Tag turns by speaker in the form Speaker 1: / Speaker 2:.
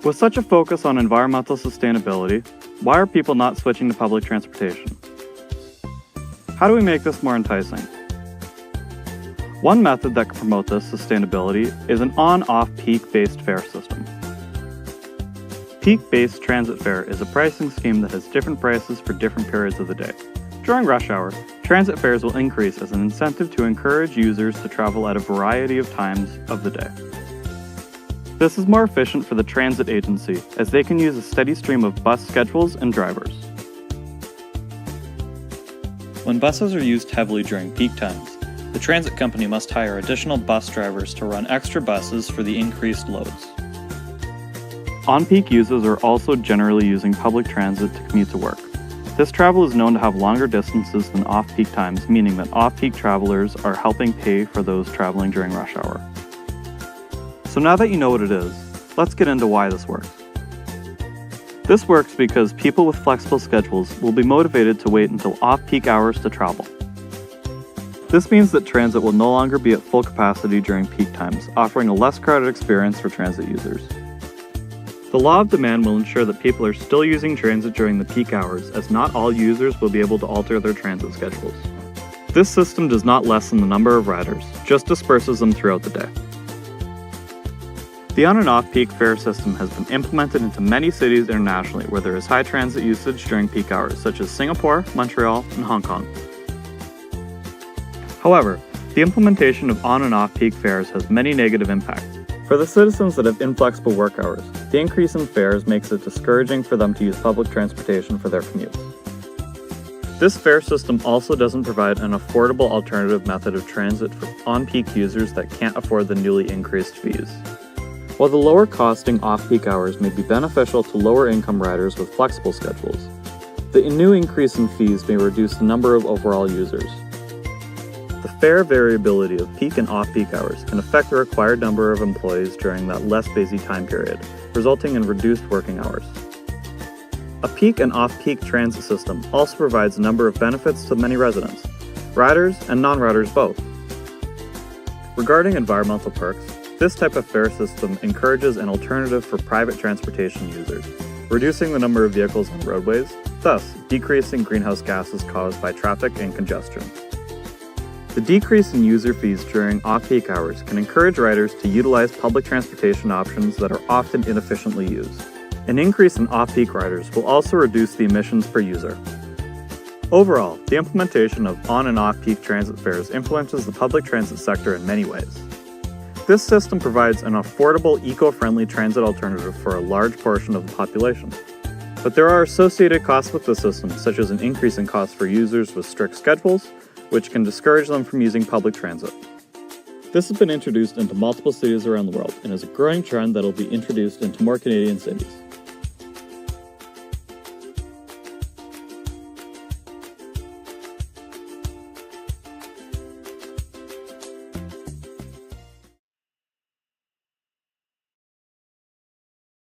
Speaker 1: With such a focus on environmental sustainability, why are people not switching to public transportation? How do we make this more enticing? One method that can promote this sustainability is an on-off peak-based fare system. Peak-based transit fare is a pricing scheme that has different prices for different periods of the day. During rush hour, transit fares will increase as an incentive to encourage users to travel at a variety of times of the day. This is more efficient for the transit agency, as they can use a steady stream of bus schedules and drivers. When buses are used heavily during peak times, the transit company must hire additional bus drivers to run extra buses for the increased loads. On-peak users are also generally using public transit to commute to work. This travel is known to have longer distances than off-peak times, meaning that off-peak travelers are helping pay for those traveling during rush hour. So now that you know what it is, let's get into why this works. This works because people with flexible schedules will be motivated to wait until off-peak hours to travel. This means that transit will no longer be at full capacity during peak times, offering a less crowded experience for transit users. The law of demand will ensure that people are still using transit during the peak hours, as not all users will be able to alter their transit schedules. This system does not lessen the number of riders, just disperses them throughout the day. The on and off peak fare system has been implemented into many cities internationally where there is high transit usage during peak hours, such as Singapore, Montreal, and Hong Kong. However, the implementation of on and off peak fares has many negative impacts. For the citizens that have inflexible work hours, the increase in fares makes it discouraging for them to use public transportation for their commutes. This fare system also doesn't provide an affordable alternative method of transit for on-peak users that can't afford the newly increased fees. While the lower costing off-peak hours may be beneficial to lower-income riders with flexible schedules, the new increase in fees may reduce the number of overall users. The fare variability of peak and off-peak hours can affect the required number of employees during that less busy time period, resulting in reduced working hours. A peak and off-peak transit system also provides a number of benefits to many residents, riders and non-riders both. Regarding environmental perks, this type of fare system encourages an alternative for private transportation users, reducing the number of vehicles on roadways, thus decreasing greenhouse gases caused by traffic and congestion. The decrease in user fees during off-peak hours can encourage riders to utilize public transportation options that are often inefficiently used. An increase in off-peak riders will also reduce the emissions per user. Overall, the implementation of on- and off-peak transit fares influences the public transit sector in many ways. This system provides an affordable, eco-friendly transit alternative for a large portion of the population. But there are associated costs with the system, such as an increase in costs for users with strict schedules, which can discourage them from using public transit. This has been introduced into multiple cities around the world and is a growing trend that will be introduced into more Canadian cities.